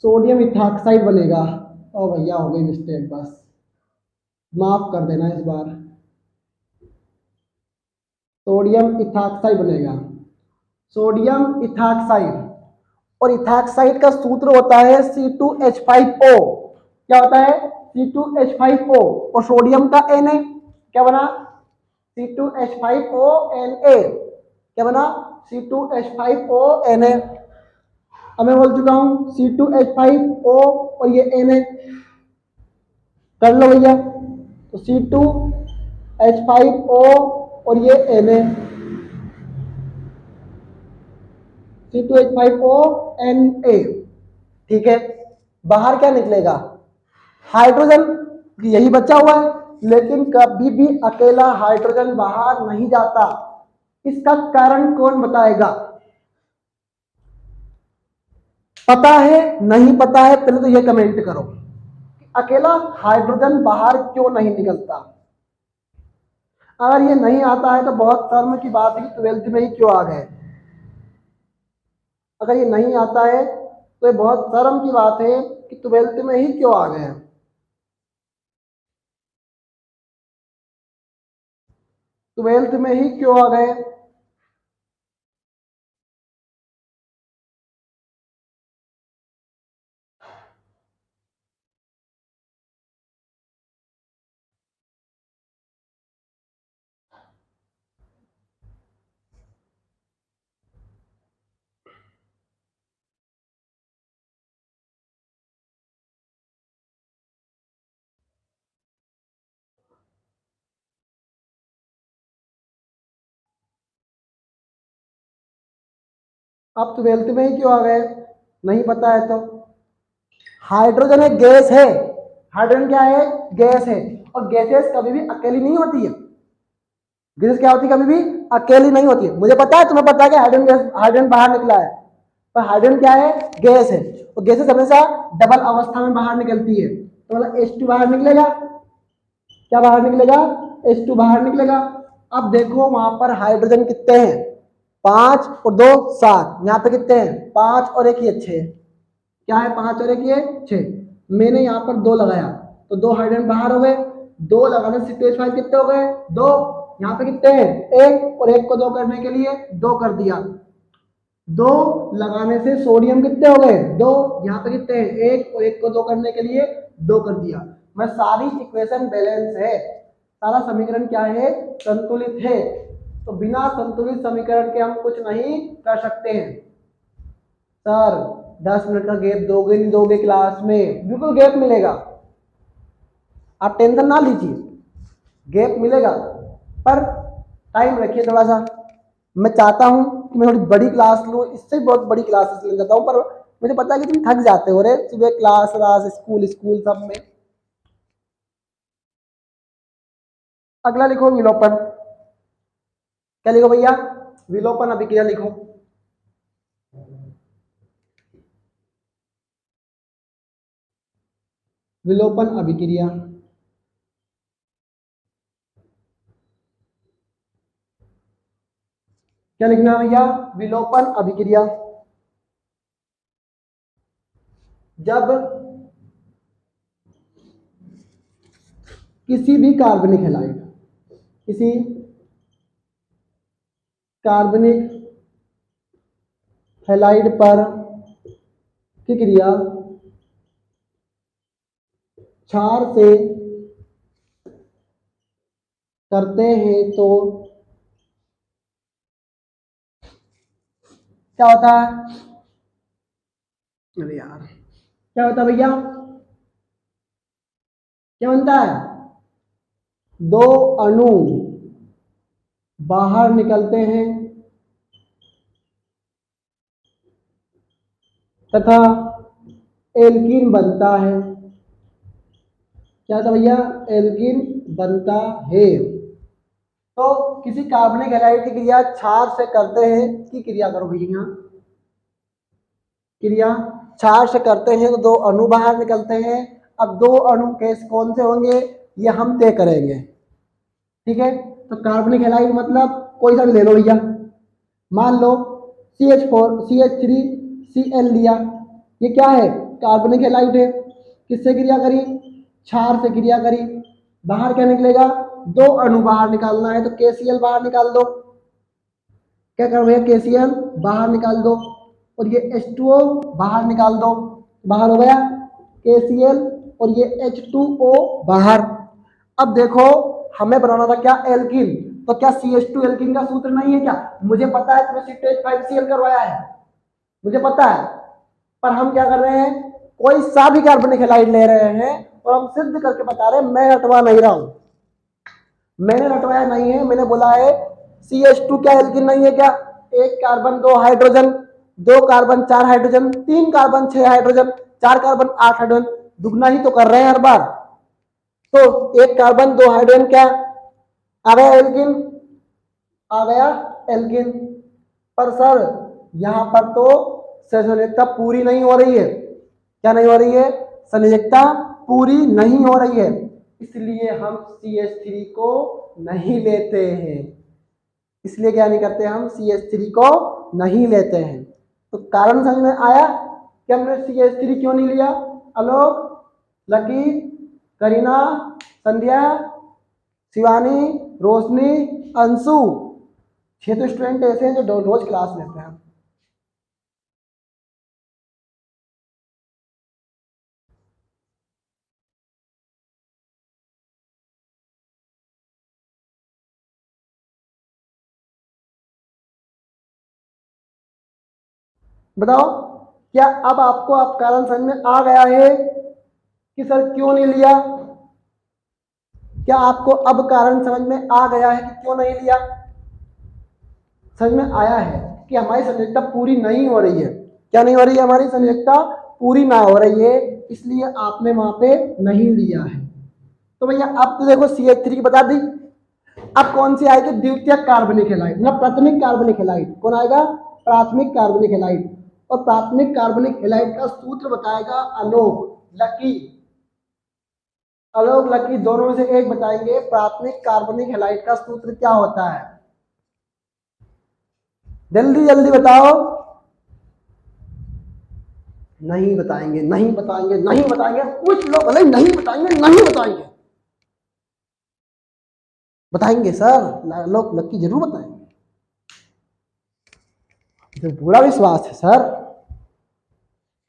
सोडियम इथाक्साइड बनेगा। ओ भैया हो गई मिस्टेक, बस माफ कर देना इस बार, सोडियम इथाक्साइड बनेगा, सोडियम इथाक्साइड। और इथाक्साइड का सूत्र होता है C2H5O। क्या होता है? C2H5O। और सोडियम का Na क्या बना? C2H5ONa। क्या बना? C2H5ONa। अब मैं बोल चुका हूं C2H5O और ये Na कर लो भैया, तो C2H5O और ये Na, C2H5ONa। ठीक है, बाहर क्या निकलेगा? हाइड्रोजन। यही बचा हुआ है, लेकिन कभी भी अकेला हाइड्रोजन बाहर नहीं जाता। इसका कारण कौन बताएगा? पता है नहीं पता है, पहले तो ये कमेंट करो। अकेला हाइड्रोजन बाहर क्यों नहीं निकलता? अगर ये नहीं आता है तो बहुत शर्म की बात है कि 12th में ही क्यों आ गए। अगर ये नहीं आता है तो ये बहुत शर्म की बात है कि 12th में ही क्यों आ गए। 12th में ही क्यों आ गए? आप 12th में ही क्यों आ गए? नहीं पता है तो हाइड्रोजन एक गैस है। हाइड्रोजन क्या है? गैस है। और गैसेस कभी भी अकेली नहीं होती है। गैस क्या होती है? कभी भी अकेली नहीं होती है। मुझे पता है, तुम्हें पता है कि हाइड्रोजन गैस, हाइड्रोजन बाहर निकला है, पर हाइड्रोजन क्या है? गैस है। और गैसेस हमेशा डबल अवस्था में बाहर निकलती है। तो मतलब H2 बाहर निकलेगा। क्या बाहर निकलेगा? H2 बाहर निकलेगा। अब देखो वहां पर हाइड्रोजन कितने हैं? 5 और 2 7। यहाँ पे कितने हैं? 5 और 1 ये 6। क्या है? 5 और 1 ये 6। मैंने यहाँ पर 2 लगाया तो 2 हाइड्रोजन बाहर हो गए। 2 लगाने से CH5 कितने हो गए? 2। यहाँ पे कितने हैं? 1 और 1 को 2 करने के लिए 2 कर दिया। 2 लगाने से सोडियम कितने हो गए? 2। यहाँ पे कितने हैं? 1 और 1 को 2 करने के लिए 2 कर दिया। मैं सारी इक्वेशन बैलेंस है, सारा समीकरण क्या है? संतुलित है। तो बिना संतुलित समीकरण के हम कुछ नहीं कर सकते हैं। सर 10 मिनट का गैप दोगे नहीं दोगे क्लास में? बिल्कुल गैप मिलेगा, आप टेंशन ना लीजिए, गैप मिलेगा, पर टाइम रखिए थोड़ा सा। मैं चाहता हूं कि मैं थोड़ी बड़ी क्लास लूं, इससे बहुत बड़ी क्लासेस ले जाता हूं, पर मुझे पता है कि तुम थक जाते हो रे सुबह क्लास रास स्कूल स्कूल सब में। अगला लिखो विलोपन। क्या लिखो भैया? विलोपन अभिक्रिया लिखो। विलोपन अभिक्रिया। क्या लिखना है भैया? विलोपन अभिक्रिया। जब किसी भी कार्बनिक हैलाइड, किसी कार्बनिक हैलाइड पर की क्रिया क्षार से करते हैं तो क्या होता है? अरे यार क्या होता है भैया? क्या बनता है? 2 अणु बाहर निकलते हैं तथा एल्कीन बनता है। क्या होता भैया? एल्कीन बनता है। तो किसी कार्बनिक हैलाइड की क्रिया क्षार से करते हैं की क्रिया करो भैया। यहाँ क्रिया क्षार से करते हैं तो 2 अणु बाहर निकलते हैं। अब 2 अणु कैसे कौन से होंगे ये हम तय करेंगे, ठीक है? तो कार्बनिक हैलाइड मतलब कोई सा भी ले लो भैया। मान लो CH4 CH3 Cl लिया, ये क्या है? कार्बनिक हैलाइड है। किससे क्रिया करी? क्षार से क्रिया करी। बाहर क्या निकलेगा? 2 अणु बाहर निकालना है तो KCl बाहर निकाल दो। क्या करो भैया? KCl बाहर निकाल दो और ये H2O बाहर निकाल दो। बाहर हो गया KCl और ये H2O बाहर। अब देखो हमें बनाना था क्या? एल्कीन। तो क्या CH2 एल्कीन का सूत्र नहीं है क्या? मुझे पता है तुम्हें CH5Cl करवाया है, मुझे पता है, पर हम क्या कर रहे हैं? कोई सा भी कार्बनिक हैलाइड ले रहे हैं और हम सिद्ध करके बता रहे हैं। मैं रटवा नहीं रहा हूं, मैंने रटवाया नहीं है, मैंने बोला है CH2 क्या एल्कीन नहीं है क्या? 1 carbon 2 hydrogen, 2 carbon 4 hydrogen, 3 carbon 6 hydrogen, 4 carbon 8 hydrogen, दुगना ही तो कर रहे हैं हर बार। तो 1 कार्बन 2 हाइड्रोजन क्या आ गया? एल्कीन आ गया, एल्कीन। पर सर यहां पर तो संयोजकता पूरी नहीं हो रही है। क्या नहीं हो रही है? संयोजकता पूरी नहीं हो रही है, इसलिए हम CH3 को नहीं लेते हैं। इसलिए क्या नहीं करते, हम CH3 को नहीं लेते हैं। तो कारण समझ में आया कि हमने CH3 क्यों नहीं लिया। आलोक, लकी, करीना, संध्या, शिवानी, रोशनी, अंशु, 6 तो स्टूडेंट ऐसे हैं जो रोज क्लास लेते हैं। बताओ, क्या अब आपको आप कारण समझ में आ गया है कि सर क्यों नहीं लिया? क्या आपको अब कारण समझ में आ गया है कि क्यों नहीं लिया? समझ में आया है कि हमारी संयोजकता पूरी नहीं हो रही है। क्या नहीं हो रही है? हमारी संयोजकता पूरी ना हो रही है, इसलिए आपने वहां पे नहीं लिया है। तो भैया अब तो देखो CH3 की बता दी। अब कौन सी आएगी? द्वितीयक कार्बनिक हैलाइड, मतलब प्राथमिक कार्बनिक हैलाइड। कौन आएगा? प्राथमिक कार्बनिक हैलाइड। और प्राथमिक कार्बनिक हैलाइड का सूत्र बताएगा आलोक, लकी। आलोक, लकी दोनों में से एक बताएंगे प्राथमिक कार्बनिक हैलाइड का सूत्र क्या होता है। जल्दी जल्दी बताओ। नहीं बताएंगे, नहीं बताएंगे, नहीं बताएंगे। कुछ लोग भले नहीं बताएंगे, नहीं बताएंगे। बताएंगे सर, लोग लकी जरूर बताएंगे, तो पूरा विश्वास है सर,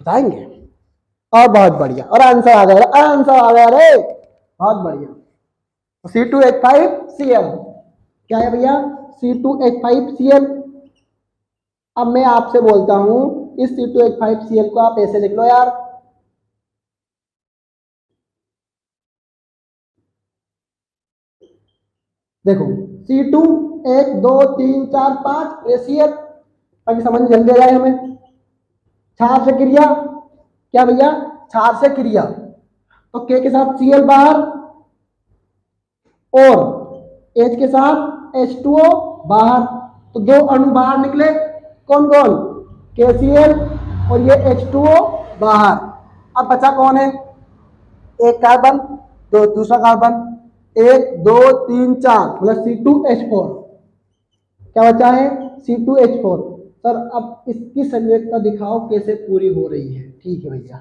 बताएंगे। और बहुत बढ़िया, और आंसर आ गया, आंसर आ गया रे, बहुत बढ़िया। C2H5Cl क्या है भैया? C2H5Cl। अब मैं आपसे बोलता हूं, इस C2H5Cl को आप ऐसे लिख लो यार। देखो C2 1 2 3 4 5 रेसियल, ताकि समझ में जल्दी आ जाए हमें। क्षार से क्रिया, क्या भैया? क्षार से क्रिया। तो K के साथ Cl बाहर और H के साथ H2O बाहर, तो दो अणु बाहर निकले। कौन कौन? KCl और ये H2O बाहर। अब बचा कौन है? एक कार्बन, दो दूसरा कार्बन, 1 2 3 4, मतलब C2H4। क्या बचा है? C2H4। सर अब इसकी संयोजकता दिखाओ कैसे पूरी हो रही है। ठीक है भैया,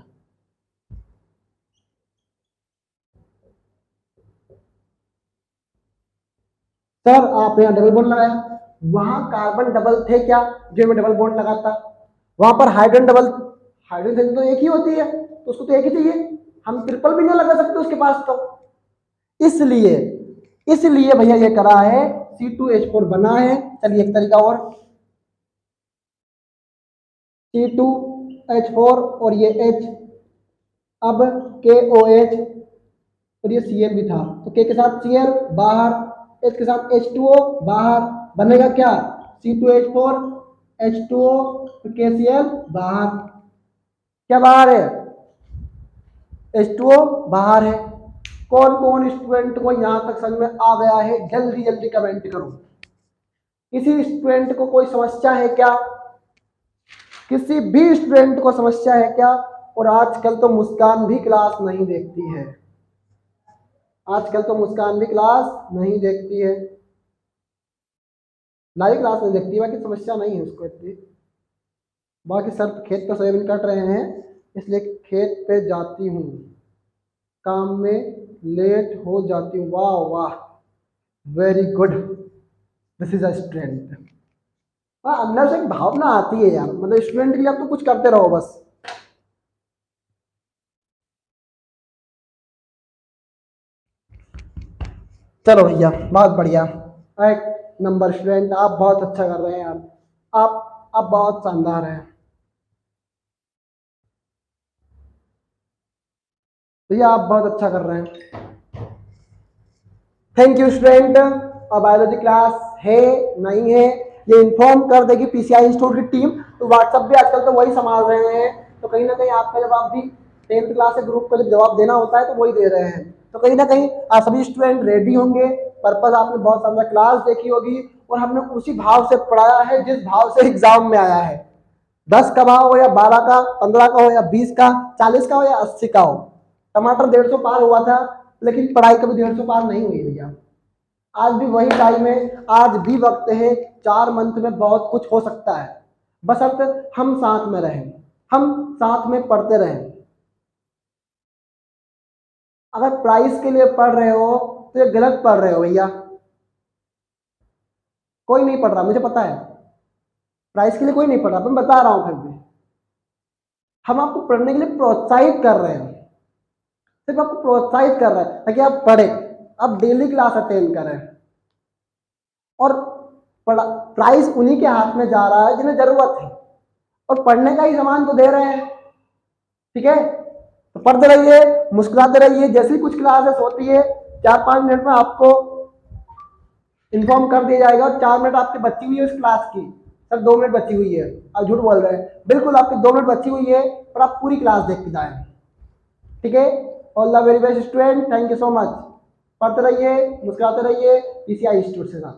सर आपने यहाँ डबल बॉन्ड लगाया, वहां कार्बन डबल थे क्या जो मैं डबल बॉन्ड लगाता? वहां पर हाइड्रोजन डबल, हाइड्रोजन तो एक ही होती है, तो उसको तो एक ही चाहिए। हम ट्रिपल भी नहीं लगा सकते उसके पास, तो इसलिए इसलिए भैया ये करा है, C2H4 बना है। चलिए एक तरीका और, C2H4 और ये H, अब KOH और ये Cl भी था, तो K के साथ Cl बाहर, H के साथ H2O बाहर, बनेगा क्या? C2H4 H2O तो KCl बाहर। क्या बाहर है? H2O बाहर है। कौन कौन स्टूडेंट को यहां तक समझ में आ गया है? जल्दी जल्दी कमेंट करो। किसी स्टूडेंट को कोई समस्या है क्या? किसी भी स्टूडेंट को समस्या है क्या? और आजकल तो मुस्कान भी क्लास नहीं देखती है, आजकल तो मुस्कान भी क्लास नहीं देखती है, लाइव क्लास नहीं देखती है। बाकी समस्या नहीं है उसको इतनी। बाकी सर खेत पे सोयाबीन काट रहे हैं, इसलिए खेत पे जाती हूँ, काम में लेट हो जाती हूँ। वाह वाह, very good, this is a student. हाँ, अंदर से एक भावना आती है यार, मतलब स्टूडेंट के लिए आप तो कुछ करते रहो बस। चलो भैया, बहुत बढ़िया, एक नंबर स्टूडेंट, आप बहुत अच्छा कर रहे हैं यार, आप बहुत शानदार हैं भैया, आप बहुत अच्छा कर रहे हैं। Thank you student. और बायोलॉजी क्लास है नहीं है ये इन्फॉर्म कर देगी PCI इंस्टीट्यूट की टीम। तो व्हाट्सएप भी आजकल तो वही संभाल रहे हैं, तो कहीं ना कहीं आपका जवाब भी 10th क्लास के ग्रुप को जब जवाब देना होता है तो वही दे रहे हैं। तो कहीं ना कहीं आप सभी स्टूडेंट रेडी होंगे। पर्पज आपने बहुत सारा क्लास देखी होगी, और हमने उसी भाव से पढ़ाया है जिस भाव से एग्जाम में आया है। 10 का भाव हो या 12 का, 15 का हो या 20 का, 40 का हो या 80 का हो, टमाटर 150 पार हुआ था, लेकिन पढ़ाई कभी 150 पार नहीं हुई भैया। आज भी वही टाइम है, आज भी वक्त है, 4 मंथ में बहुत कुछ हो सकता है, बशर्ते हम साथ में रहें, हम साथ में पढ़ते रहें। अगर प्राइस के लिए पढ़ रहे हो तो ये गलत पढ़ रहे हो भैया। कोई नहीं पढ़ रहा, मुझे पता है, प्राइस के लिए कोई नहीं पढ़ रहा, मैं बता रहा हूं फिर भी हम आपको पढ़ने के लिए प्रोत्साहित कर रहे हैं, सिर्फ आपको प्रोत्साहित कर रहे हैं ताकि आप पढ़े, आप डेली क्लास अटेंड करें। और प्राइस उन्हीं के हाथ में जा रहा है जिन्हें जरूरत है, और पढ़ने का ही सामान तो दे रहे हैं, ठीक है। तो पढ़ते रहिए, मुस्कुराते रहिए, जैसी कुछ क्लासेस होती है 4-5 मिनट में आपको इन्फॉर्म कर दिया जाएगा। 4 मिनट आपकी बची हुई है उस क्लास की, सर 2 मिनट बची हुई है, आप झूठ बोल रहे हैं, बिल्कुल आपकी 2 मिनट बची हुई है, और आप पूरी क्लास देख के जाए, ठीक है। All the very best student, thank you so much. पढ़ते रहिए, मुस्कुराते रहिए, पीसीआई इंस्टीट्यूट से साथ।